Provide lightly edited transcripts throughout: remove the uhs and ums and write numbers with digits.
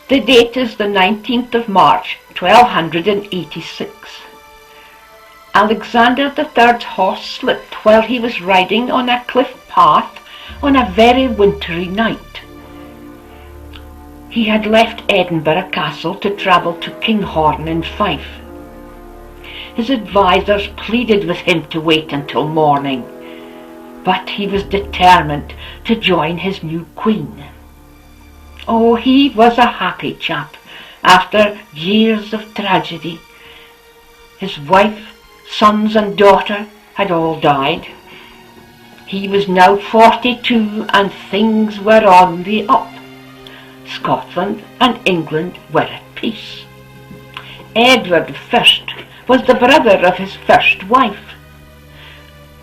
The date is the 19th of March, 1286. Alexander III's horse slipped while he was riding on a cliff path on a very wintry night. He had left Edinburgh Castle to travel to Kinghorn in Fife. His advisers pleaded with him to wait until morning, but he was determined to join his new queen. Oh, he was a happy chap after years of tragedy. His wife, sons and daughter had all died. He was now 42 and things were on the up. Scotland and England were at peace. Edward I was the brother of his first wife.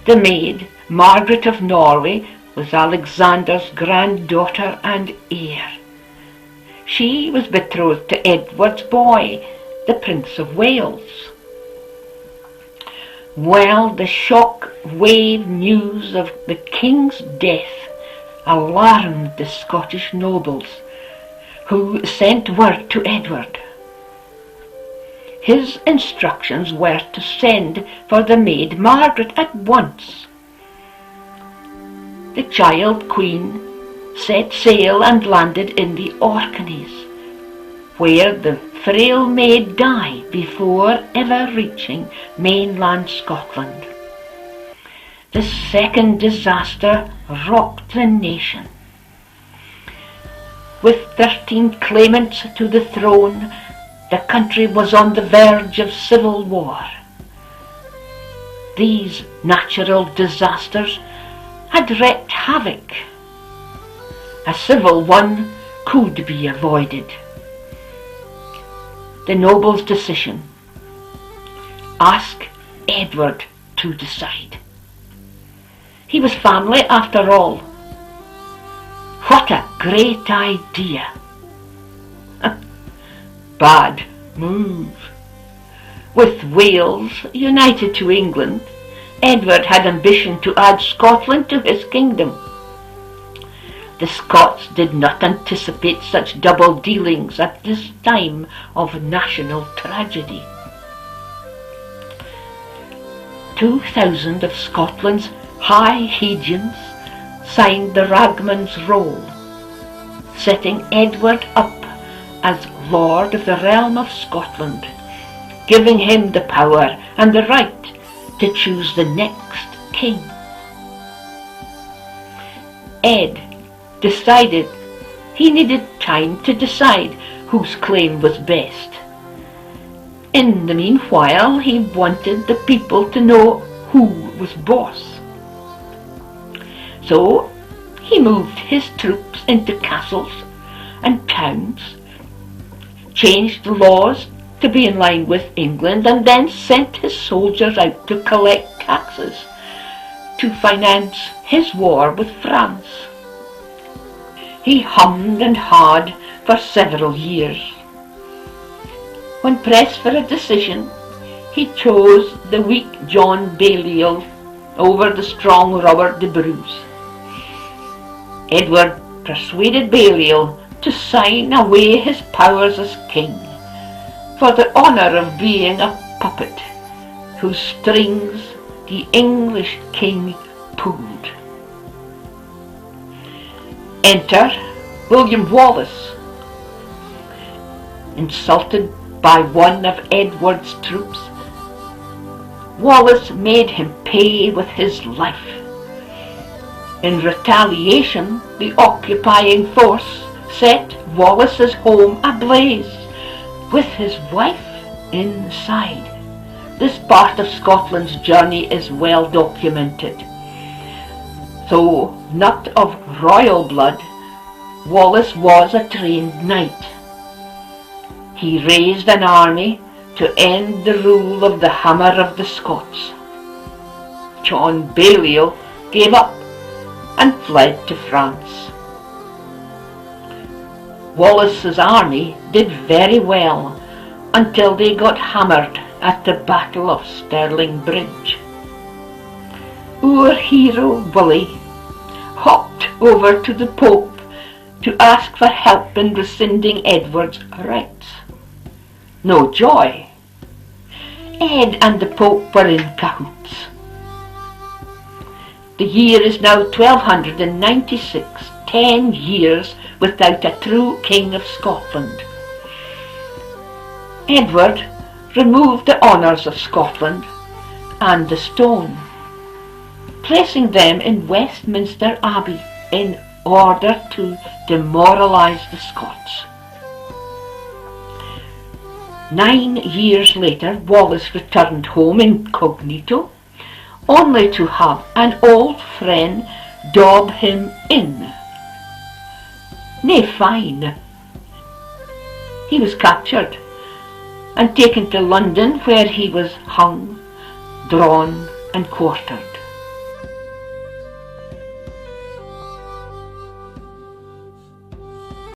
The Maid, Margaret of Norway, was Alexander's granddaughter and heir. She was betrothed to Edward's boy, the Prince of Wales. Well, the shock-wave news of the king's death alarmed the Scottish nobles, who sent word to Edward. His instructions were to send for the maid Margaret at once. The child queen set sail and landed in the Orkneys, where the frail maid died before ever reaching mainland Scotland. The second disaster rocked the nation. With 13 claimants to the throne, the country was on the verge of civil war. These natural disasters had wreaked havoc. A civil one could be avoided. The noble's decision: ask Edward to decide. He was family after all. What a great idea! Bad move. With Wales united to England, Edward had ambition to add Scotland to his kingdom. The Scots did not anticipate such double dealings at this time of national tragedy. 2,000 of Scotland's high Hegians signed the Ragman's Roll, setting Edward up as Lord of the realm of Scotland, giving him the power and the right to choose the next king. Ed decided he needed time to decide whose claim was best. In the meanwhile, he wanted the people to know who was boss. So he moved his troops into castles and towns, changed the laws to be in line with England, and then sent his soldiers out to collect taxes to finance his war with France. He hummed and hawed for several years. When pressed for a decision, he chose the weak John Balliol over the strong Robert de Bruce. Edward persuaded Balliol to sign away his powers as king, for the honour of being a puppet whose strings the English king pulled. Enter William Wallace. Insulted by one of Edward's troops, Wallace made him pay with his life. In retaliation, the occupying force set Wallace's home ablaze, with his wife inside. This part of Scotland's journey is well documented. Though not of royal blood, Wallace was a trained knight. He raised an army to end the rule of the Hammer of the Scots. John Balliol gave up and fled to France. Wallace's army did very well until they got hammered at the Battle of Stirling Bridge. Our hero Willie hopped over to the Pope to ask for help in rescinding Edward's rights. No joy. Ed and the Pope were in cahoots. The year is now 1296, 10 years without a true King of Scotland. Edward removed the honours of Scotland and the stone, placing them in Westminster Abbey in order to demoralise the Scots. 9 years later, Wallace returned home incognito, only to have an old friend dob him in. Nay, fine. He was captured and taken to London, where he was hung, drawn and quartered.